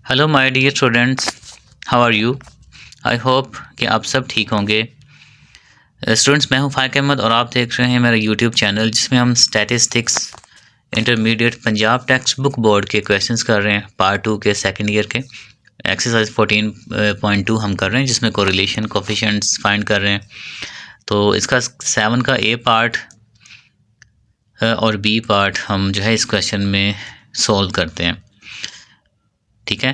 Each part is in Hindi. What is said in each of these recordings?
Hello my dear students, how are you. I hope कि आप सब ठीक होंगे। स्टूडेंट्स, मैं हूं फाइक अहमद और आप देख रहे हैं मेरा यूट्यूब चैनल जिसमें हम statistics intermediate Punjab text book board के क्वेश्चंस कर रहे हैं। पार्ट 2 के सेकंड ईयर के एक्सरसाइज 14.2 हम कर रहे हैं जिसमें कोरिलेशन कोफिशिएंट्स फाइंड कर रहे हैं। तो इसका 7 का ए पार्ट और बी पार्ट हम जो है इस क्वेश्चन में सॉल्व करते हैं। ठीक है,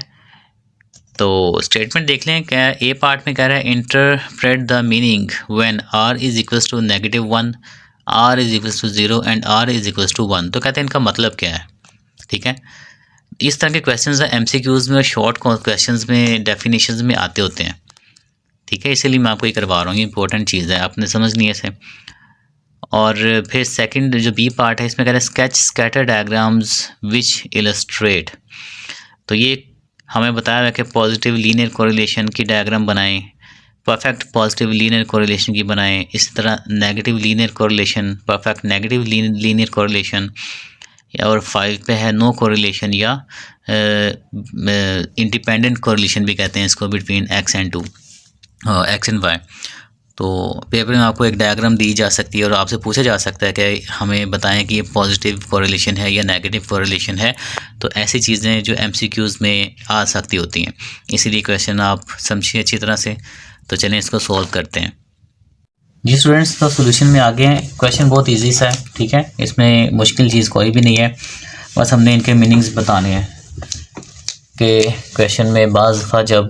तो स्टेटमेंट देख लें। क्या ए पार्ट में कह रहा है interpret the meaning when R is equals to -1, R is equals to 0 and R is equals to 1। तो कहते हैं इनका मतलब क्या है। ठीक है, इस तरह के क्वेश्चंस एमसीक्यूज में और शॉर्ट क्वेश्चंस में डेफिनेशंस में आते होते हैं। ठीक है, इसीलिए मैं आपको ये करवा रहा हूँ, ये इंपॉर्टेंट चीज़ है, आपने समझनी है इसे। और फिर सेकंड जो बी पार्ट है इसमें कह रहा है स्केच स्कैटर डायग्राम्स विच इलस्ट्रेट। तो ये हमें बताया है कि पॉजिटिव लीनियर कोरिलेशन की डायग्राम बनाएं, परफेक्ट पॉजिटिव लीनियर कोरिलेशन की बनाएं, इसी तरह negative linear correlation, perfect negative linear correlation, और 5 पे है नो कोरिलेशन या इंडिपेंडेंट कोरिलेशन भी कहते हैं इसको, बिटवीन एक्स एंड वाई। तो पेपर में आपको एक डायग्राम दी जा सकती है और आपसे पूछा जा सकता है कि हमें बताएं कि ये पॉजिटिव कोरिलेशन है या नेगेटिव कोरिलेशन है। तो ऐसी चीज़ें जो एमसीक्यूज़ में आ सकती होती हैं, इसीलिए क्वेश्चन आप समझिए अच्छी तरह से। तो चलें इसको सॉल्व करते हैं जी स्टूडेंट्स। तो सोल्यूशन में आगे हैं। क्वेश्चन बहुत ईजी सा है, ठीक है, इसमें मुश्किल चीज़ कोई भी नहीं है, बस हमने इनके मीनिंग्स बताने हैं। कि क्वेश्चन में बाज़ दफ़ा जब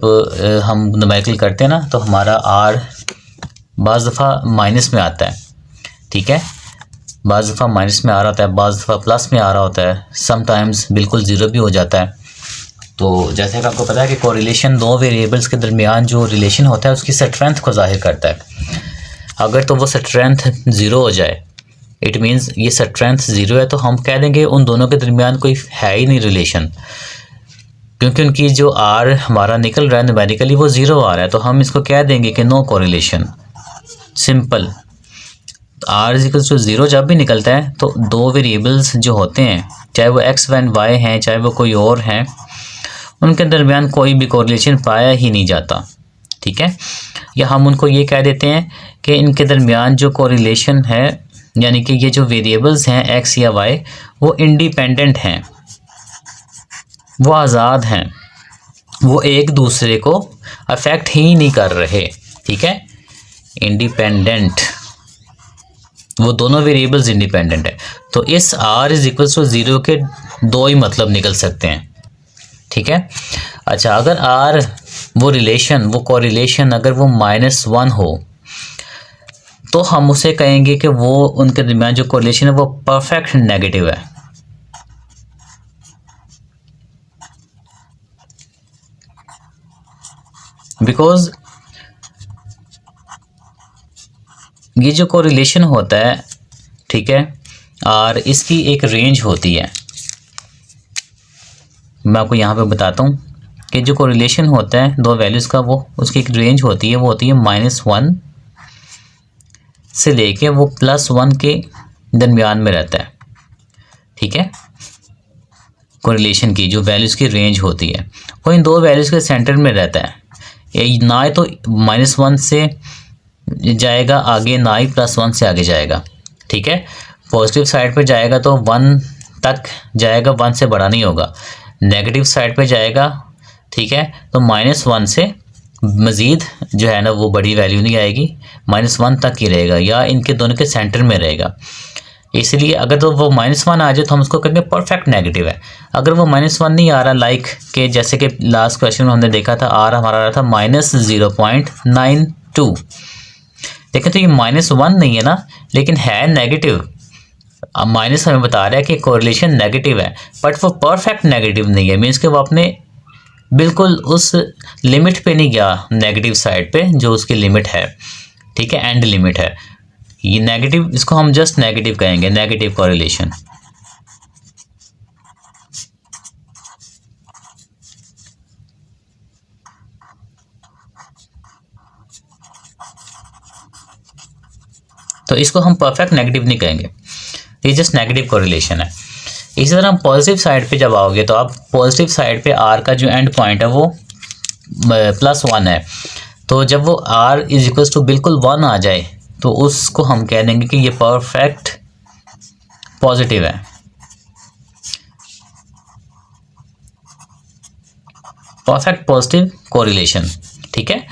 हम न्यूमेरिकल करते हैं ना तो हमारा आर बाज़ दफ़ा माइनस में आता है। ठीक है, बाज़ दफ़ा माइनस में आ रहा होता है, बाज़ दफ़ा प्लस में आ रहा होता है, समटाइम्स बिल्कुल ज़ीरो भी हो जाता है। तो जैसे कि आपको पता है कि कोरिलेशन दो वेरिएबल्स के दरमियान जो रिलेशन होता है उसकी स्ट्रेंथ को ज़ाहिर करता है। अगर तो वो स्ट्रेंथ ज़ीरो हो जाए, इट मीन्स ये स्ट्रेंथ ज़ीरो है, तो हम कह देंगे उन दोनों के दरमियान कोई है ही नहीं रिलेशन, क्योंकि उनकी जो आर हमारा निकल रहा है न्यूमेरिकली वो ज़ीरो आ रहा है। तो हम इसको कह देंगे कि no correlation, simple. R is equal to 0 जब भी निकलता है तो दो वेरिएबल्स जो होते हैं, चाहे वो एक्स एंड वाई हैं, चाहे वो कोई और हैं, उनके दरमियान कोई भी कोरिलेशन पाया ही नहीं जाता। ठीक है, या हम उनको ये कह देते हैं कि इनके दरमियान जो कोरिलेशन है, यानी कि ये जो वेरिएबल्स हैं एक्स या वाई, वो इंडिपेंडेंट हैं, वो आज़ाद हैं, वो एक दूसरे को अफेक्ट ही नहीं कर रहे। ठीक है, इंडिपेंडेंट, वो दोनों वेरिएबल्स इंडिपेंडेंट है। तो इस r इज इक्वल टू 0 के दो ही मतलब निकल सकते हैं। ठीक है, अच्छा, अगर r वो रिलेशन, वो कोरिलेशन अगर वो -1 हो तो हम उसे कहेंगे कि वो उनके दरमियान जो कोरिलेशन है वो परफेक्ट नेगेटिव है। बिकॉज ये जो कोरिलेशन होता है, ठीक है, और इसकी एक रेंज होती है। मैं आपको यहाँ पे बताता हूँ कि जो कोरिलेशन होता है दो वैल्यूज़ का, वो उसकी एक रेंज होती है, वो होती है -1 से लेके वो +1 के दरमियान में रहता है। ठीक है, कोरिलेशन की जो वैल्यूज़ की रेंज होती है वो इन दो वैल्यूज़ के सेंटर में रहता है। ना तो -1 से जाएगा आगे, ना ही +1 से आगे जाएगा। ठीक है, पॉजिटिव साइड पे जाएगा तो 1 तक जाएगा, 1 से बड़ा नहीं होगा। नेगेटिव साइड पे जाएगा, ठीक है, तो -1 से मज़ीद जो है ना वो बड़ी वैल्यू नहीं आएगी, -1 तक ही रहेगा, या इनके दोनों के सेंटर में रहेगा। इसलिए अगर तो वो -1 आ जाए तो हम उसको कहेंगे परफेक्ट नेगेटिव है। अगर वो -1 नहीं आ रहा, लाइक के जैसे कि लास्ट क्वेश्चन में हमने देखा था, आर हमारा आ रहा था -0.92। देखें तो ये -1 नहीं है ना, लेकिन है नेगेटिव। माइनस हमें बता रहा है कि कोरिलेशन नेगेटिव है, बट वो परफेक्ट नेगेटिव नहीं है। मीन्स कि वो अपने बिल्कुल उस लिमिट पे नहीं गया, नेगेटिव साइड पे जो उसकी लिमिट है। ठीक है, एंड लिमिट है ये नेगेटिव, इसको हम जस्ट नेगेटिव कहेंगे, नेगेटिव कोरिलेशन। तो इसको हम परफेक्ट नेगेटिव नहीं कहेंगे, ये जस्ट नेगेटिव कोरिलेशन है। इसी तरह पॉजिटिव साइड पे जब आओगे तो आप पॉजिटिव साइड पे आर का जो एंड पॉइंट है वो +1 है। तो जब वो r इज इक्वल टू बिल्कुल 1 आ जाए तो उसको हम कह देंगे कि ये परफेक्ट पॉजिटिव है। परफेक्ट पॉजिटिव कोरिलेशन, ठीक है।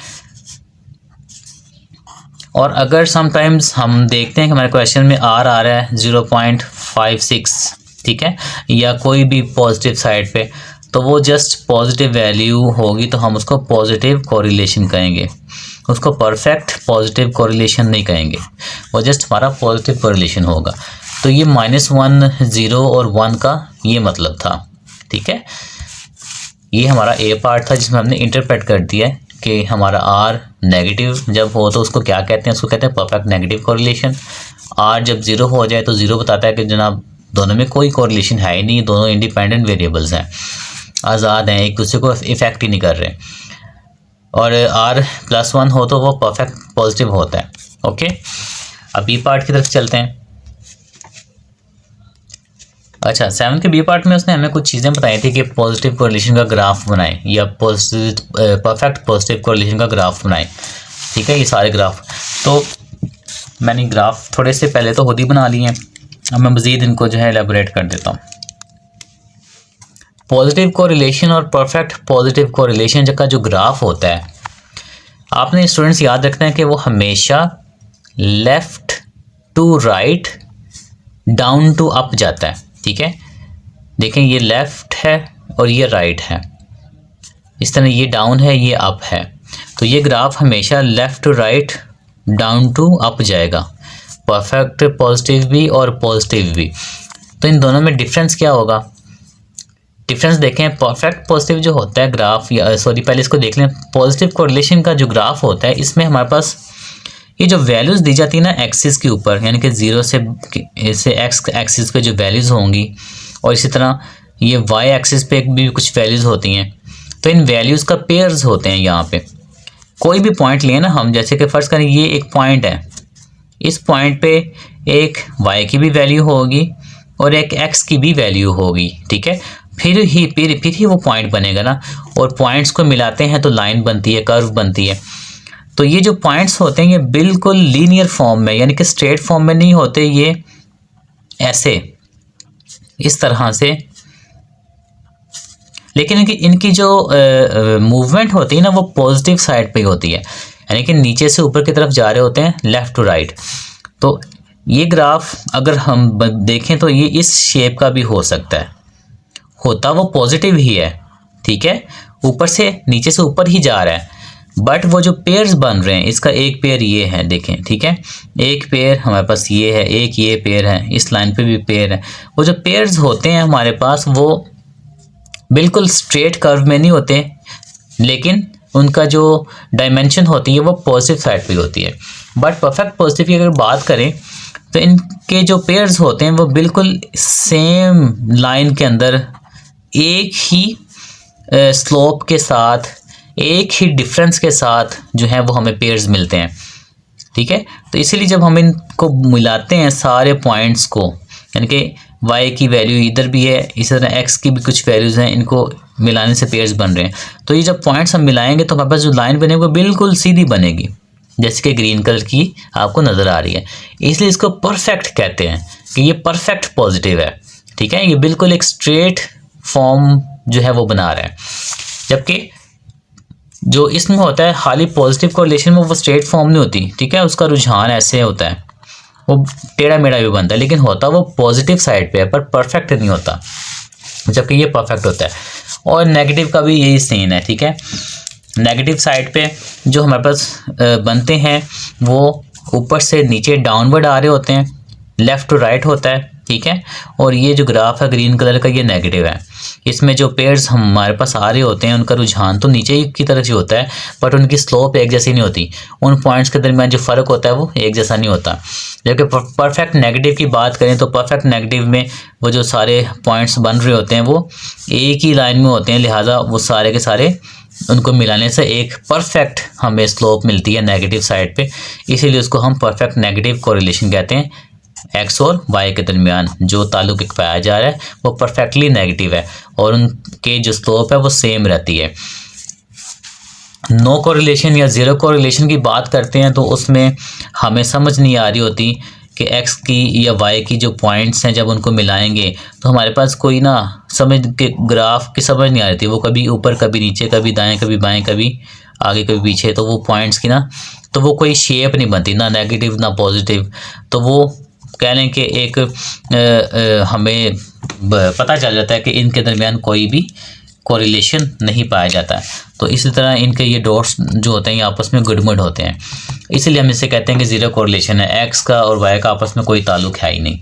और अगर समटाइम्स हम देखते हैं कि हमारे क्वेश्चन में r आ रहा है 0.56, ठीक है, या कोई भी पॉजिटिव साइड पे, तो वो जस्ट पॉजिटिव वैल्यू होगी तो हम उसको पॉजिटिव कोरिलेशन कहेंगे, उसको परफेक्ट पॉजिटिव कोरिलेशन नहीं कहेंगे, वो जस्ट हमारा पॉजिटिव कोरिलेशन होगा। तो ये -1, 0 और 1 का ये मतलब था, ठीक है। ये हमारा ए पार्ट था जिसमें हमने इंटरप्रेट कर दिया है कि हमारा r नेगेटिव जब हो तो उसको क्या कहते हैं, उसको कहते हैं परफेक्ट नेगेटिव कोरिलेशन। r जब 0 हो जाए तो 0 बताता है कि जनाब दोनों में कोई कोरिलेशन है ही नहीं, दोनों इंडिपेंडेंट वेरिएबल्स हैं, आज़ाद हैं, एक दूसरे को इफेक्ट ही नहीं कर रहे। और r+1 हो तो वो परफेक्ट पॉजिटिव होता है। ओके, अब बी पार्ट की तरफ चलते हैं। अच्छा, 7 के बी पार्ट में उसने हमें कुछ चीज़ें बताई थी कि पॉजिटिव कोरिलेशन का ग्राफ बनाएं या परफेक्ट पॉजिटिव कोरिलेशन का ग्राफ बनाएं, ठीक है। ये सारे ग्राफ तो मैंने ग्राफ थोड़े से पहले तो खुद ही बना लिए हैं, अब मैं मज़ीद इनको जो है एलेबोरेट कर देता हूँ। पॉजिटिव कोरिलेशन और परफेक्ट पॉजिटिव कोरिलेशन का जो ग्राफ होता है, आपने स्टूडेंट्स याद रखना है कि वो हमेशा left to right, down to up जाता है, ठीक है। देखें ये लेफ़्ट है और ये राइट है, इस तरह ये डाउन है, ये अप है, तो ये ग्राफ हमेशा left to right, down to up जाएगा, परफेक्ट पॉजिटिव भी और पॉजिटिव भी। तो इन दोनों में डिफरेंस क्या होगा? डिफरेंस देखें, परफेक्ट पॉजिटिव जो होता है ग्राफ, या सॉरी पहले इसको देख लें, पॉजिटिव कोरिलेशन का जो ग्राफ होता है इसमें हमारे पास ये जो वैल्यूज़ दी जाती है ना एक्सिस के ऊपर, यानी कि 0 से एक्स एक्सिस पे जो वैल्यूज़ होंगी, और इसी तरह ये वाई एक्सिस पे भी कुछ वैल्यूज़ होती हैं, तो इन वैल्यूज़ का पेयर्स होते हैं। यहाँ पे कोई भी पॉइंट लिए ना हम, जैसे कि फ़र्ज़ करें ये एक पॉइंट है, इस पॉइंट पे एक वाई की भी वैल्यू होगी और एक एक्स की भी वैल्यू होगी, ठीक है। फिर ही वो पॉइंट बनेगा ना, और पॉइंट्स को मिलाते हैं तो लाइन बनती है, कर्व बनती है। तो ये जो पॉइंट्स होते हैं ये बिल्कुल लीनियर फॉर्म में, यानी कि स्ट्रेट फॉर्म में नहीं होते, ये ऐसे इस तरह से, लेकिन इनकी जो मूवमेंट होती है ना वो पॉजिटिव साइड पे होती है, यानी कि नीचे से ऊपर की तरफ जा रहे होते हैं, लेफ़्ट टू राइट। तो ये ग्राफ अगर हम देखें तो ये इस शेप का भी हो सकता है, होता वो पॉजिटिव ही है, ठीक है, ऊपर से नीचे से ऊपर ही जा रहा है, बट वो जो पेयर्स बन रहे हैं, इसका एक पेयर ये है, देखें, ठीक है, एक पेयर हमारे पास ये है, एक ये पेयर है, इस लाइन पे भी पेयर है। वो जो पेयर्स होते हैं हमारे पास वो बिल्कुल स्ट्रेट कर्व में नहीं होते, लेकिन उनका जो डायमेंशन होती है वो पॉजिटिव साइड पे होती है। बट परफेक्ट पॉजिटिव की अगर बात करें तो इनके जो पेयर्स होते हैं वो बिल्कुल सेम लाइन के अंदर एक ही स्लोप के साथ, एक ही डिफरेंस के साथ जो है वो हमें पेयर्स मिलते हैं, ठीक है। तो इसीलिए जब हम इनको मिलाते हैं सारे पॉइंट्स को, यानी कि y की वैल्यू इधर भी है, इसी तरह x की भी कुछ वैल्यूज़ हैं, इनको मिलाने से पेयर्स बन रहे हैं, तो ये जब पॉइंट्स हम मिलाएंगे तो हमारे पास जो लाइन बनेगी वो बिल्कुल सीधी बनेगी, जैसे कि ग्रीन कलर की आपको नज़र आ रही है। इसलिए इसको परफेक्ट कहते हैं कि ये परफेक्ट पॉजिटिव है, ठीक है, ये बिल्कुल एक स्ट्रेट फॉर्म जो है वो बना रहा है। जबकि जो इसमें होता है खाली पॉजिटिव कोरिलेशन में वो स्ट्रेट फॉर्म नहीं होती, ठीक है, उसका रुझान ऐसे होता है, वो टेढ़ा मेढ़ा भी बनता है, लेकिन होता वो पॉजिटिव साइड पे है, पर परफेक्ट नहीं होता, जबकि ये परफेक्ट होता है। और नेगेटिव का भी यही सीन है, ठीक है, नेगेटिव साइड पे जो हमारे पास बनते हैं वो ऊपर से नीचे डाउनवर्ड आ रहे होते हैं, लेफ़्ट टू राइट होता है, ठीक है। और ये जो ग्राफ है ग्रीन कलर का ये नेगेटिव है, इसमें जो पेयर्स हमारे पास आ रहे होते हैं उनका रुझान तो नीचे की तरफ ही होता है, बट उनकी स्लोप एक जैसी नहीं होती, उन पॉइंट्स के दरमियान जो फ़र्क होता है वो एक जैसा नहीं होता। जबकि परफेक्ट नेगेटिव की बात करें तो परफेक्ट नेगेटिव में वो जो सारे पॉइंट्स बन रहे होते हैं वो एक ही लाइन में होते हैं, लिहाजा वो सारे के सारे उनको मिलाने से एक परफेक्ट हमें स्लोप मिलती है नेगेटिव साइड पे, इसीलिए उसको हम परफेक्ट नेगेटिव कोरिलेशन कहते हैं। एक्स और वाई के दरमियान जो ताल्लुक एक पाया जा रहा है वो परफेक्टली नेगेटिव है और उनके जो स्लोप है वो सेम रहती है। नो कोरिलेशन या ज़ीरो कोरिलेशन की बात करते हैं तो उसमें हमें समझ नहीं आ रही होती कि एक्स की या वाई की जो पॉइंट्स हैं जब उनको मिलाएंगे तो हमारे पास कोई ना समझ के ग्राफ की समझ नहीं आ रही थी, वो कभी ऊपर कभी नीचे, कभी दाएं कभी बाएं, कभी आगे कभी पीछे, तो वो पॉइंट्स की ना तो वो कोई शेप नहीं बनती, ना नेगेटिव ना पॉजिटिव। तो वो कह लें कि एक हमें पता चल जाता है कि इनके दरमियान कोई भी कोरिलेशन नहीं पाया जाता है। तो इसी तरह इनके ये डॉट्स जो होते हैं ये आपस में गुडमुड होते हैं, इसीलिए हम इसे कहते हैं कि ज़ीरो कोरिलेशन है। एक्स का और वाई का आपस में कोई ताल्लुक है ही नहीं,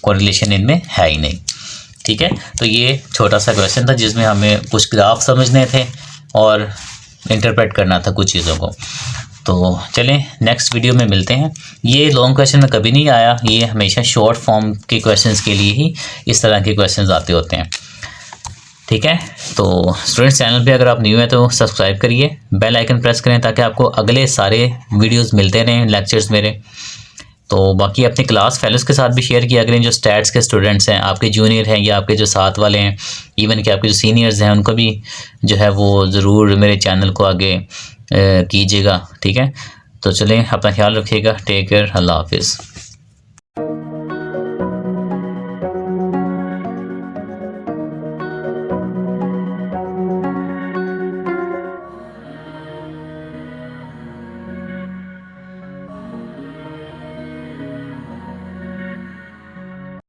कोरिलेशन इनमें है ही नहीं। ठीक है, तो ये छोटा सा क्वेश्चन था जिसमें हमें कुछ ग्राफ समझने थे और इंटरप्रेट करना था कुछ चीज़ों को। तो चलें नेक्स्ट वीडियो में मिलते हैं। ये लॉन्ग क्वेश्चन में कभी नहीं आया, ये हमेशा शॉर्ट फॉर्म के क्वेश्चंस के लिए ही इस तरह के क्वेश्चंस आते होते हैं। ठीक है, तो स्टूडेंट्स चैनल पे अगर आप न्यू हैं तो सब्सक्राइब करिए, बेल आइकन प्रेस करें ताकि आपको अगले सारे वीडियोस मिलते रहें, लेक्चर्स मेरे। तो बाकी अपने क्लास फेलोज़ के साथ भी शेयर किया करें, जो स्टैट्स के स्टूडेंट्स हैं, आपके जूनियर हैं या आपके जो साथ वाले हैं, इवन कि आपके जो सीनियर्स हैं, उनको भी जो है वो ज़रूर मेरे चैनल को आगे कीजिएगा। ठीक है, तो चलें, अपना ख्याल रखिएगा, टेक केयर, अल्लाह हाफिज़।